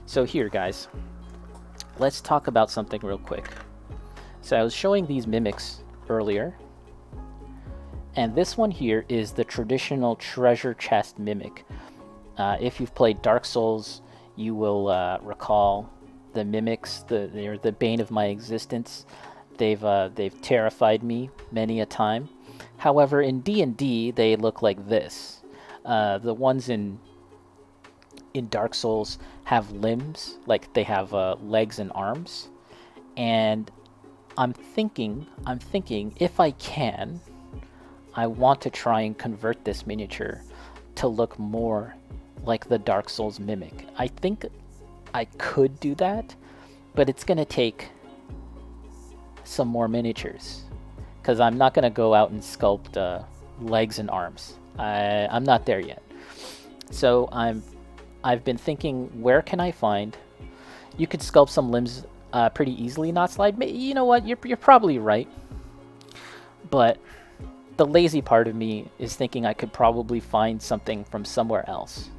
So here, guys, let's talk about something real quick. So I was showing these mimics earlier, and this one here is the traditional treasure chest mimic. If you've played Dark Souls, you will recall the mimics. They're the bane of my existence. They've terrified me many a time. However, in D&D, they look like this. The ones in Dark Souls have limbs, like they have legs and arms. And I'm thinking, if I can, I want to try and convert this miniature to look more like the Dark Souls mimic. I think I could do that, but it's gonna take some more miniatures, because I'm not gonna go out and sculpt legs and arms. I'm not there yet. So I've been thinking, where can I find? You could sculpt some limbs pretty easily, not slide. You know what? You're probably right, but the lazy part of me is thinking I could probably find something from somewhere else.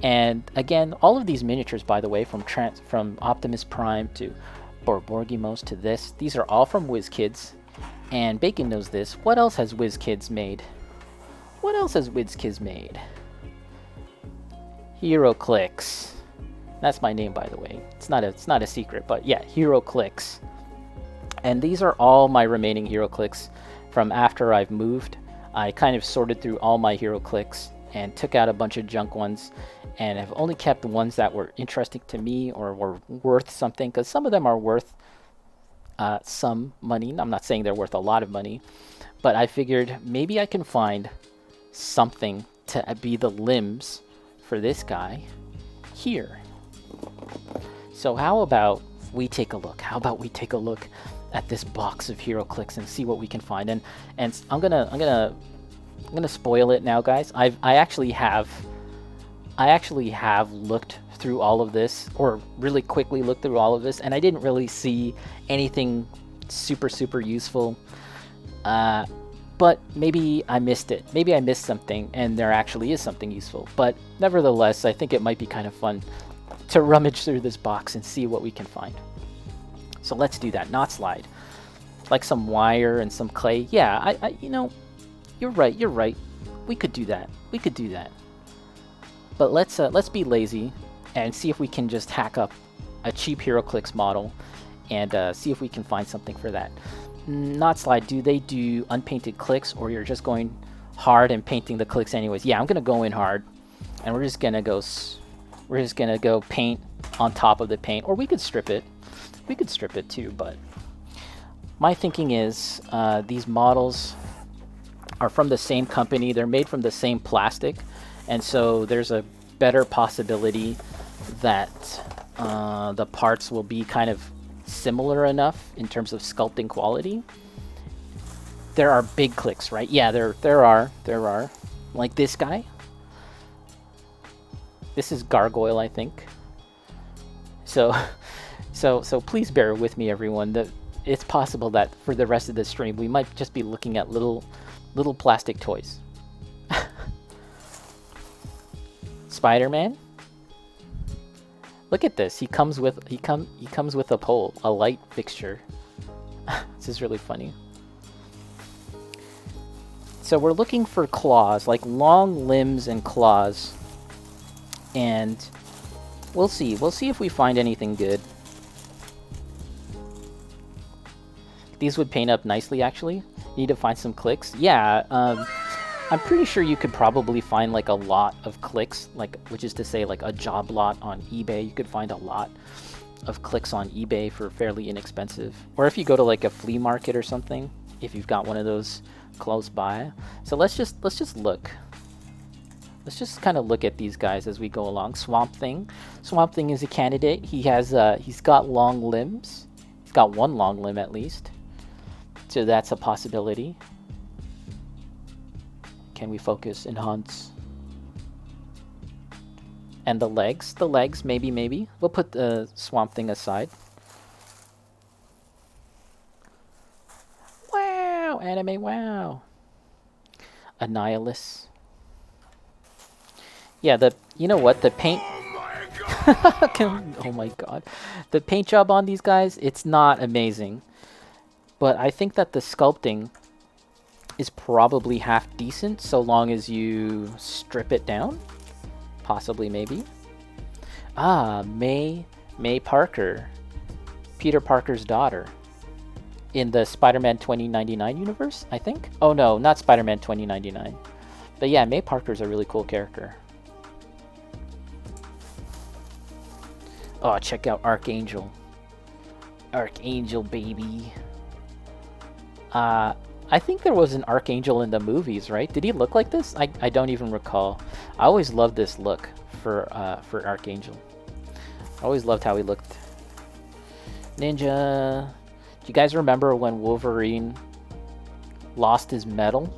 And again, all of these miniatures, by the way, from Optimus Prime to Borborgimos to this, these are all from WizKids. And Bacon knows this. What else has WizKids made? What else has WizKids made? Heroclix. That's my name, by the way. It's not a secret, but yeah, Heroclix. And these are all my remaining Heroclix from after I've moved. I kind of sorted through all my Heroclix and took out a bunch of junk ones, and I've only kept the ones that were interesting to me or were worth something, because some of them are worth some money. I'm not saying they're worth a lot of money, but I figured maybe I can find something to be the limbs for this guy here. So how about we take a look? How about we take a look at this box of Heroclix and see what we can find? And I'm gonna spoil it now, guys. I actually have looked through all of this, or really quickly looked through all of this, and I didn't really see anything super useful. But maybe I missed it. Maybe I missed something, and there actually is something useful. But nevertheless, I think it might be kind of fun to rummage through this box and see what we can find. So let's do that. Not slide. Like some wire and some clay. Yeah, I you know, you're right. We could do that. But let's be lazy and see if we can just hack up a cheap Heroclix model and see if we can find something for that. Not slide. Do they do unpainted clicks, or you're just going hard and painting the clicks anyways? Yeah, I'm gonna go in hard, and we're just gonna go paint on top of the paint, or we could strip it. We could strip it too, but my thinking is these models are from the same company. They're made from the same plastic, and so there's a better possibility that the parts will be kind of similar enough in terms of sculpting quality. There are big clicks, right? Yeah, there are. Like this guy. This is Gargoyle, I think. So please bear with me, everyone. That it's possible that for the rest of the stream we might just be looking at little plastic toys. Spider-Man. Look at this. He comes with a pole, a light fixture. This is really funny. So we're looking for claws, like long limbs and claws. And we'll see. We'll see if we find anything good. These would paint up nicely, actually. Need to find some clicks. Yeah, I'm pretty sure you could probably find like a lot of clicks, which is to say like a job lot on eBay. You could find a lot of clicks on eBay for fairly inexpensive. Or if you go to like a flea market or something, if you've got one of those close by. So let's just look. Let's just kind of look at these guys as we go along. Swamp Thing. Swamp Thing is a candidate. He's got long limbs. He's got one long limb at least. So that's a possibility. Can we focus? Enhance. And the legs. The legs, maybe. We'll put the Swamp Thing aside. Wow! Anime, wow! Annihilus. Yeah, you know what? The paint... Oh my Oh my god. The paint job on these guys, it's not amazing. But I think that the sculpting is probably half decent so long as you strip it down. Possibly, maybe. Ah, May Parker. Peter Parker's daughter. In the Spider-Man 2099 universe, I think? Oh no, not Spider-Man 2099. But yeah, May Parker's a really cool character. Oh, check out Archangel. Archangel, baby. I think there was an Archangel in the movies, right? Did he look like this? I don't even recall. I always loved this look for Archangel. I always loved how he looked. Ninja. Do you guys remember when Wolverine lost his metal?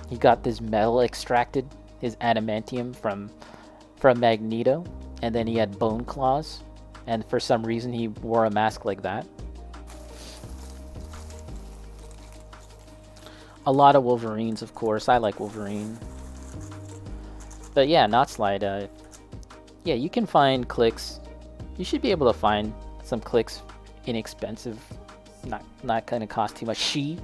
He got this metal extracted, his adamantium from Magneto, and then he had bone claws, and for some reason he wore a mask like that. A lot of Wolverines, of course. I like Wolverine. But yeah, Knotslide, yeah, you can find clicks. You should be able to find some clicks inexpensive. Not gonna cost too much. She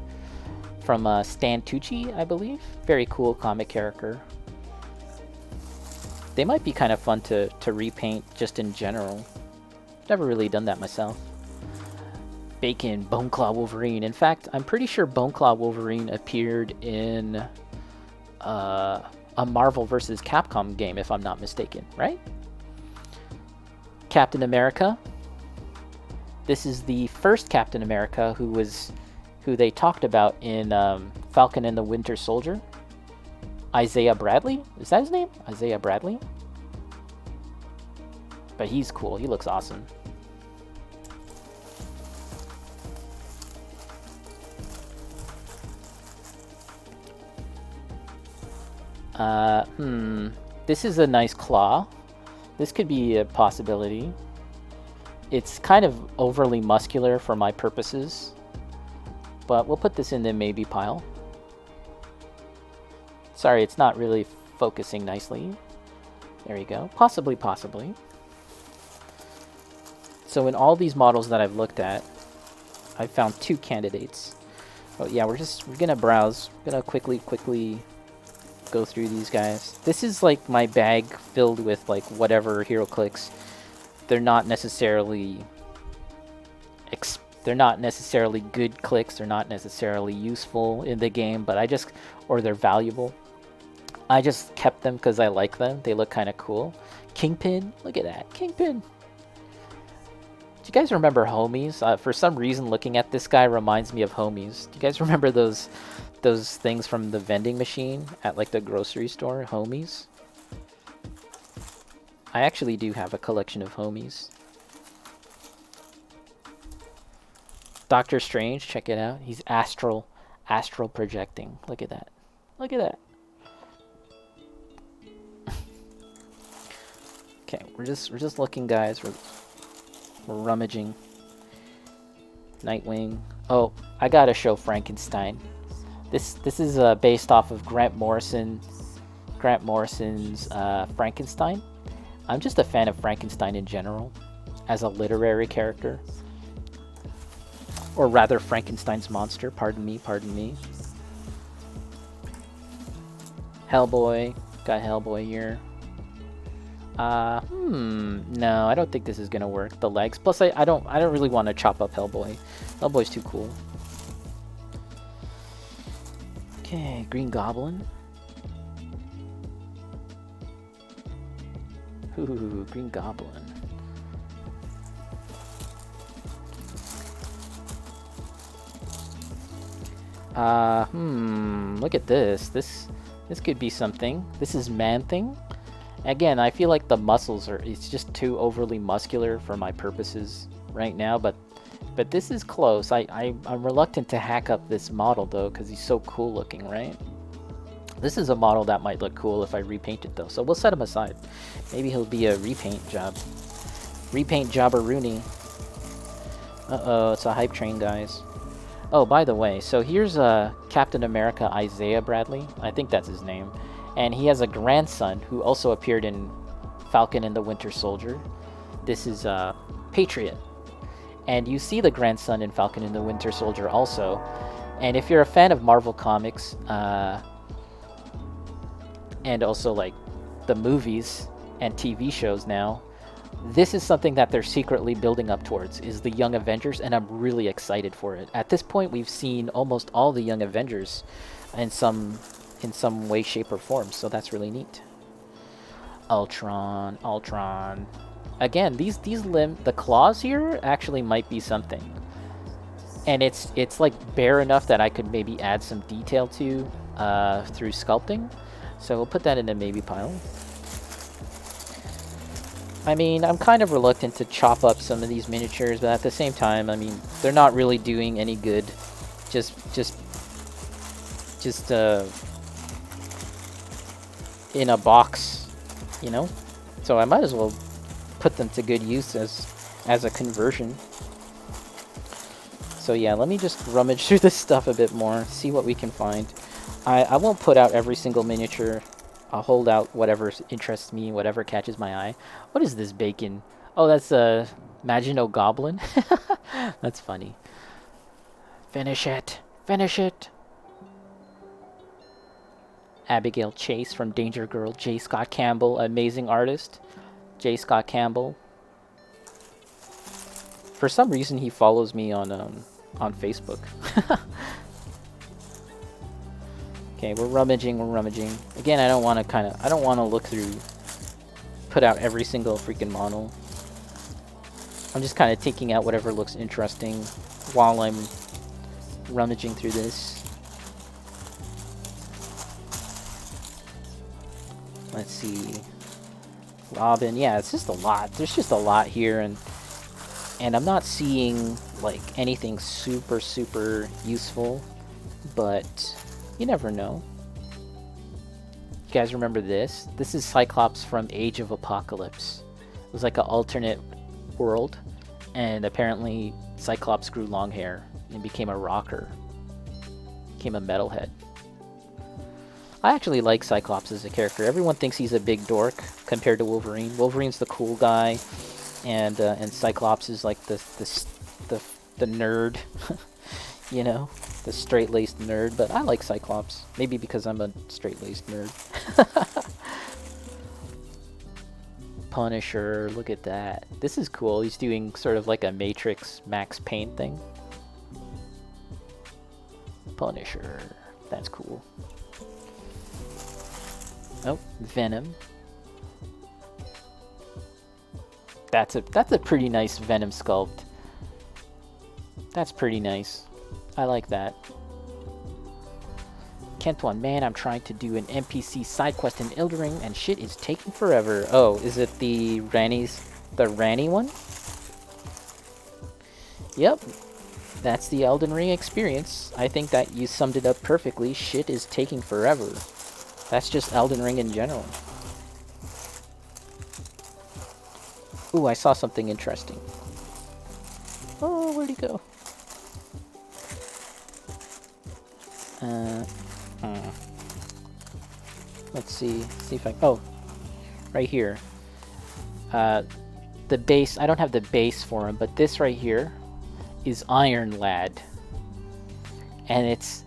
from Stan Tucci, I believe. Very cool comic character. They might be kind of fun to repaint just in general. Never really done that myself. Bacon, Boneclaw Wolverine. In fact, I'm pretty sure Boneclaw Wolverine appeared in a Marvel vs. Capcom game, if I'm not mistaken, right? Captain America. This is the first Captain America who they talked about in Falcon and the Winter Soldier. Isaiah Bradley? Is that his name? Isaiah Bradley? But he's cool. He looks awesome. This is a nice claw. This could be a possibility. It's kind of overly muscular for my purposes, but we'll put this in the maybe pile. Sorry, it's not really focusing nicely. There you go. Possibly. So in all these models that I've looked at, I found 2 candidates. Oh yeah, we're gonna browse. We're gonna quickly go through these guys. This is like my bag filled with like whatever Heroclix. They're not necessarily good clicks. They're not necessarily useful in the game, but or they're valuable. I just kept them because I like them. They look kind of cool. Kingpin, look at that, Kingpin. Do you guys remember Homies? For some reason, looking at this guy reminds me of Homies. Do you guys remember those things from the vending machine at like the grocery store? Homies. I actually do have a collection of Homies. Doctor Strange, check it out. He's astral projecting. Look at that. Look at that. Okay, we're just looking, guys. We're rummaging. Nightwing. Oh, I gotta show Frankenstein. This is based off of Grant Morrison's Frankenstein. I'm just a fan of Frankenstein in general, as a literary character. Or rather, Frankenstein's monster. Pardon me. Hellboy. Got Hellboy here. No, I don't think this is gonna work. The legs. Plus, I don't really want to chop up Hellboy. Hellboy's too cool. Okay, Green Goblin. Ooh, Green Goblin. Look at this. This could be something. This is Man-Thing. Again, I feel like the muscles it's just too overly muscular for my purposes right now, but this is close. I'm reluctant to hack up this model though, because he's so cool looking, right? This is a model that might look cool if I repaint it though, so we'll set him aside. Maybe he'll be a repaint job. Repaint jobberoonie. Uh-oh, it's a hype train, guys. Oh, by the way, so here's Captain America Isaiah Bradley. I think that's his name. And he has a grandson who also appeared in Falcon and the Winter Soldier. This is Patriot. And you see the grandson in Falcon and the Winter Soldier also. And if you're a fan of Marvel Comics, and also like the movies and TV shows now, this is something that they're secretly building up towards, is the Young Avengers, and I'm really excited for it. At this point, we've seen almost all the Young Avengers in some way, shape, or form, so that's really neat. Ultron. Again, the claws here actually might be something. And it's like bare enough that I could maybe add some detail to through sculpting. So we'll put that in the maybe pile. I mean, I'm kind of reluctant to chop up some of these miniatures, but at the same time, I mean, they're not really doing any good. Just in a box, you know? So I might as well put them to good use as a conversion. So yeah, let me just rummage through this stuff a bit more, see what we can find. I won't put out every single miniature. I'll hold out whatever interests me, whatever catches my eye. What is this bacon? Oh, that's a Maginot Goblin. That's funny. Finish it. Finish it. Abigail Chase from Danger Girl. J. Scott Campbell, amazing artist. J. Scott Campbell. For some reason, he follows me on Facebook. Okay, we're rummaging. Again, I don't want to look through, put out every single freaking model. I'm just kind of taking out whatever looks interesting while I'm rummaging through this. Let's see. Robin, yeah, it's just a lot. There's just a lot here, and I'm not seeing like anything super useful, but you never know. You guys remember this? This is Cyclops from Age of Apocalypse. It was like an alternate world, and apparently Cyclops grew long hair and became a rocker. Became a metalhead. I actually like Cyclops as a character. Everyone thinks he's a big dork compared to Wolverine. Wolverine's the cool guy, and Cyclops is like the nerd, you know, the straight-laced nerd. But I like Cyclops, maybe because I'm a straight-laced nerd. Punisher, look at that. This is cool. He's doing sort of like a Matrix Max Payne thing. Punisher, that's cool. Oh, Venom. That's a pretty nice Venom sculpt. That's pretty nice. I like that. Kent1, man, I'm trying to do an NPC side quest in Elden Ring and shit is taking forever. Oh, is it the Ranny one? Yep. That's the Elden Ring experience. I think that you summed it up perfectly. Shit is taking forever. That's just Elden Ring in general. Ooh, I saw something interesting. Oh, where'd he go? Let's see if I... Oh, right here. The base... I don't have the base for him, but this right here is Iron Lad. And it's...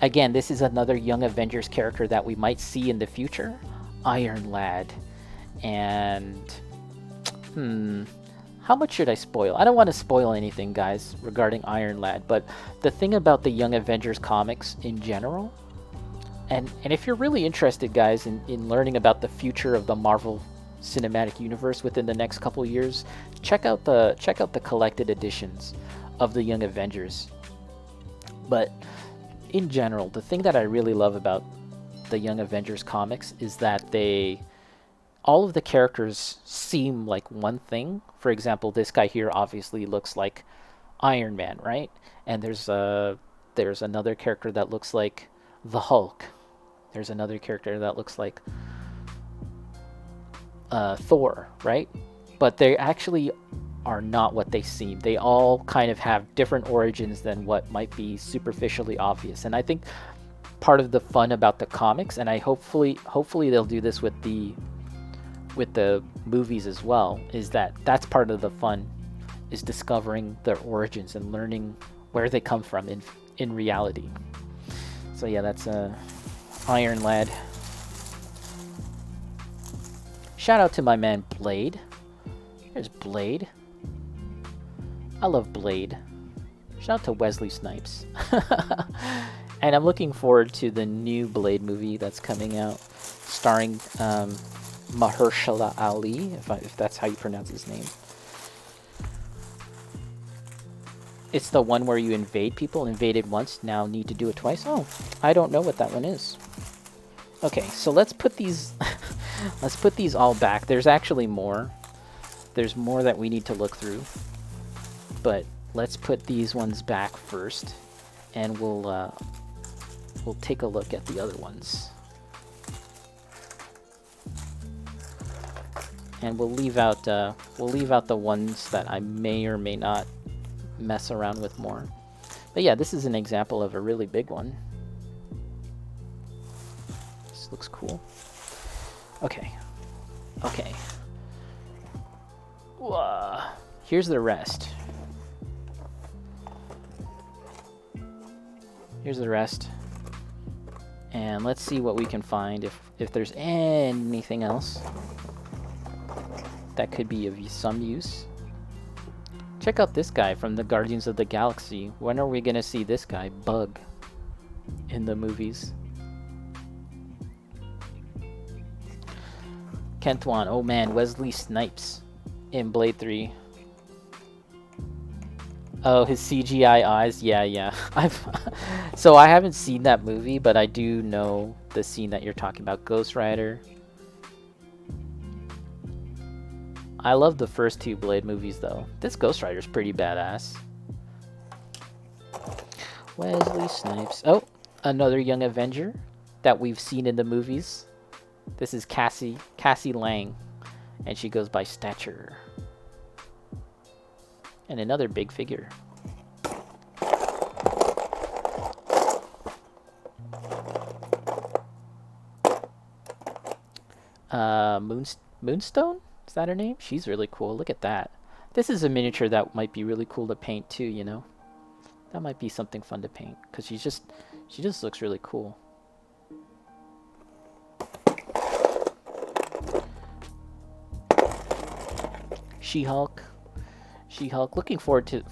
Again, this is another Young Avengers character that we might see in the future. Iron Lad. And... how much should I spoil? I don't want to spoil anything, guys, regarding Iron Lad, but the thing about the Young Avengers comics in general, and if you're really interested, guys, in learning about the future of the Marvel Cinematic Universe within the next couple years, check out the collected editions of the Young Avengers. But in general, the thing that I really love about the Young Avengers comics is that all of the characters seem like one thing. For example, this guy here obviously looks like Iron Man, right? And there's another character that looks like the Hulk. There's another character that looks like Thor, right? But they actually are not what they seem. They all kind of have different origins than what might be superficially obvious. And I think part of the fun about the comics, and hopefully they'll do this with the with the movies as well is that that's part of the fun, is discovering their origins and learning where they come from in reality. So yeah, that's Iron Lad. Shout out to my man Blade. Here's Blade. I love Blade. Shout out to Wesley Snipes. And I'm looking forward to the new Blade movie that's coming out, starring Mahershala Ali, if that's how you pronounce his name. It's the one where you invade people. Invaded once, now need to do it twice. Oh, I don't know what that one is. Okay, so let's put these let's put these all back. There's actually more. There's more that we need to look through. But let's put these ones back first, and we'll take a look at the other ones. And we'll leave out the ones that I may or may not mess around with more. But yeah, this is an example of a really big one. This looks cool. Okay. Okay. Whoa. Here's the rest. Here's the rest. And let's see what we can find if there's anything else that could be of some use. Check out this guy from the Guardians of the Galaxy. When are we gonna see this guy, Bug, in the movies? Kentwan, oh man, Wesley Snipes in Blade 3. Oh, his CGI eyes, yeah. So I haven't seen that movie, but I do know the scene that you're talking about, Ghost Rider. I love the first two Blade movies, though. This Ghost Rider's pretty badass. Wesley Snipes. Oh, another Young Avenger that we've seen in the movies. This is Cassie Lang, and she goes by Stature. And another big figure. Moonstone? Is that her name? She's really cool. Look at that. This is a miniature that might be really cool to paint too, you know? That might be something fun to paint, because she just looks really cool. She-Hulk. Looking forward to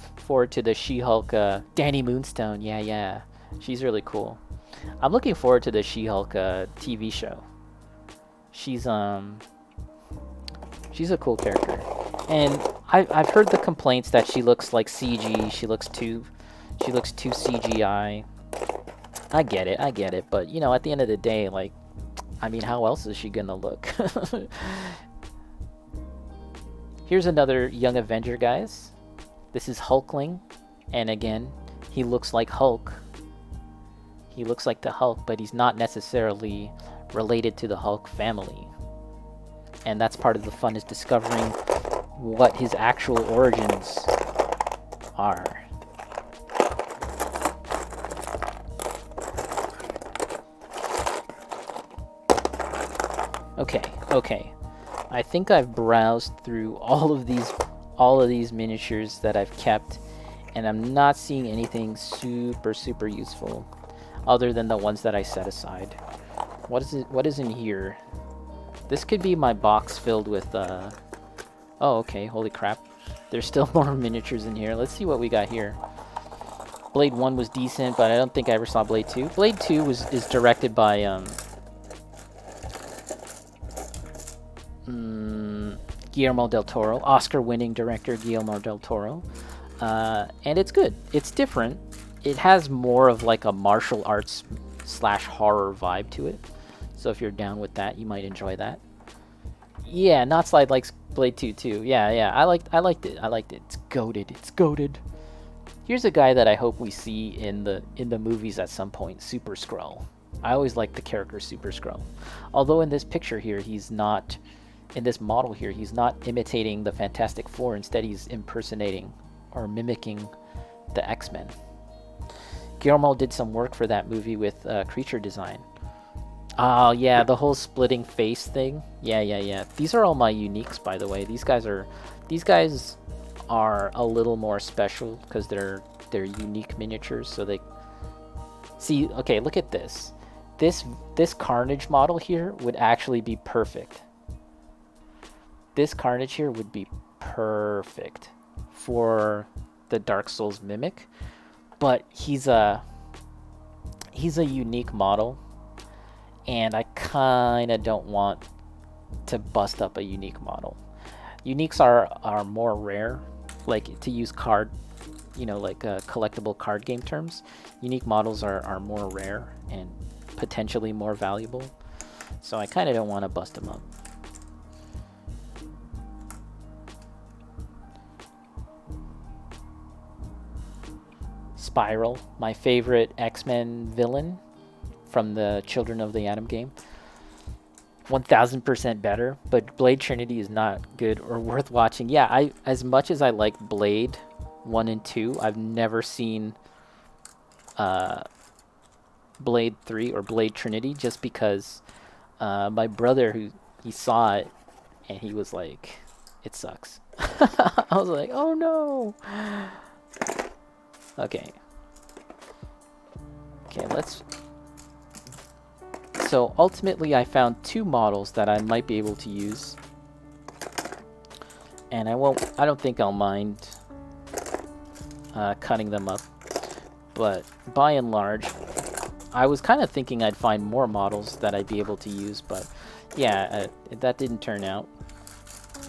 the She-Hulk. Danny Moonstone. Yeah. She's really cool. I'm looking forward to the She-Hulk TV show. She's a cool character, and I've heard the complaints that she looks like CG. She looks too CGI. I get it, but you know, at the end of the day, like, I mean, how else is she gonna look? Here's another Young Avenger, guys. This is Hulkling, and again, he looks like Hulk. He looks like the Hulk, but he's not necessarily related to the Hulk family. And that's part of the fun, is discovering what his actual origins are. Okay. I think I've browsed through all of these miniatures that I've kept, and I'm not seeing anything super useful other than the ones that I set aside. What is in here? This could be my box filled with oh, okay, holy crap. There's still more miniatures in here. Let's see what we got here. Blade 1 was decent, but I don't think I ever saw Blade 2. Blade 2 is directed by Guillermo del Toro, Oscar-winning director Guillermo del Toro, and it's good. It's different. It has more of like a martial arts / horror vibe to it. So if you're down with that, you might enjoy that. Yeah, Not Slide likes Blade 2 too. Yeah. I liked it. It's goated. Here's a guy that I hope we see in the movies at some point, Super Skrull. I always like the character Super Skrull. Although in this picture here, he's not, in this model here, he's not imitating the Fantastic Four. Instead, he's impersonating or mimicking the X-Men. Guillermo did some work for that movie with creature design. Oh yeah, the whole splitting face thing. Yeah, yeah, yeah. These are all my uniques, by the way. These guys are a little more special because they're unique miniatures. So they see. Okay, look at this. This Carnage model here would actually be perfect. This Carnage here would be perfect for the Dark Souls Mimic, but he's a unique model, and I kind of don't want to bust up a unique model. Uniques are more rare, like to use card, like collectible card game terms. Unique models are more rare and potentially more valuable, so I kind of don't want to bust them up. Spiral, my favorite X-Men villain from the Children of the Atom game. 1000% better, but Blade Trinity is not good or worth watching. Yeah, as much as I like Blade 1 and 2, I've never seen Blade 3 or Blade Trinity, just because my brother, he saw it and he was like, it sucks. I was like, oh no. Okay, let's... So ultimately I found 2 models that I might be able to use. And I don't think I'll mind cutting them up. But by and large, I was kind of thinking I'd find more models that I'd be able to use, but yeah, that didn't turn out.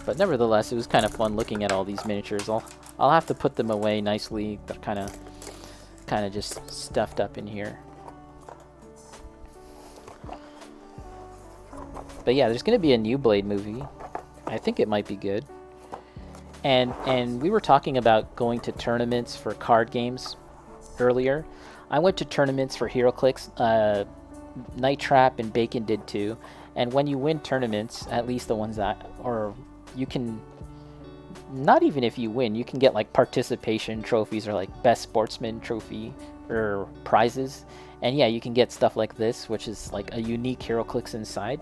But nevertheless, it was kind of fun looking at all these miniatures. I'll have to put them away nicely. They're kind of just stuffed up in here. But yeah, there's going to be a new Blade movie. I think it might be good. And we were talking about going to tournaments for card games earlier. I went to tournaments for Heroclix. Night Trap and Bacon did too. And when you win tournaments, at least the ones that, or you can, not even if you win, you can get like participation trophies or like best sportsman trophy or prizes. And yeah, you can get stuff like this, which is like a unique Heroclix inside.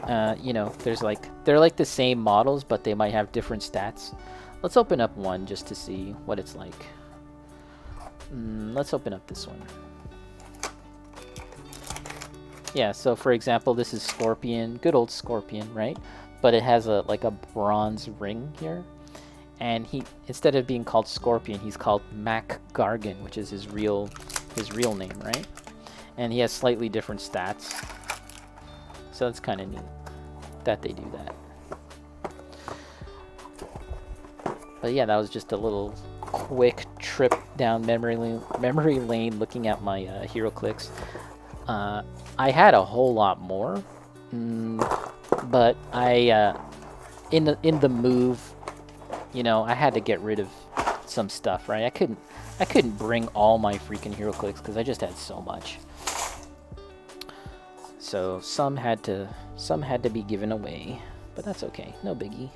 They're like the same models, but they might have different stats. Let's open up one just to see what it's like. Let's open up this one. Yeah, so for example, this is Scorpion, good old Scorpion, right? But it has a bronze ring here. And instead of being called Scorpion, he's called Mac Gargan, which is his real name, right? And he has slightly different stats. So it's kind of neat that they do that. But yeah, that was just a little quick trip down memory lane looking at my Heroclix. I had a whole lot more, but I in the move, I had to get rid of some stuff, right? I couldn't bring all my freaking Heroclix because I just had so much. So some had to be given away, but that's okay, no biggie.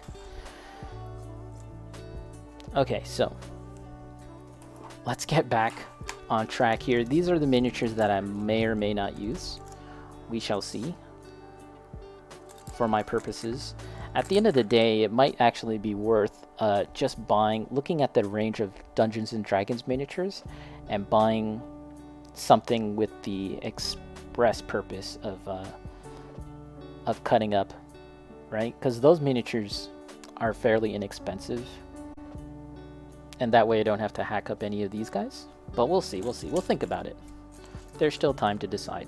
Okay, so let's get back on track here. These are the miniatures that I may or may not use. We shall see. For my purposes, at the end of the day, it might actually be worth just looking at the range of Dungeons and Dragons miniatures and buying something with the express purpose of cutting up, right? Because those miniatures are fairly inexpensive, and that way I don't have to hack up any of these guys. But we'll see. We'll think about it. There's still time to decide.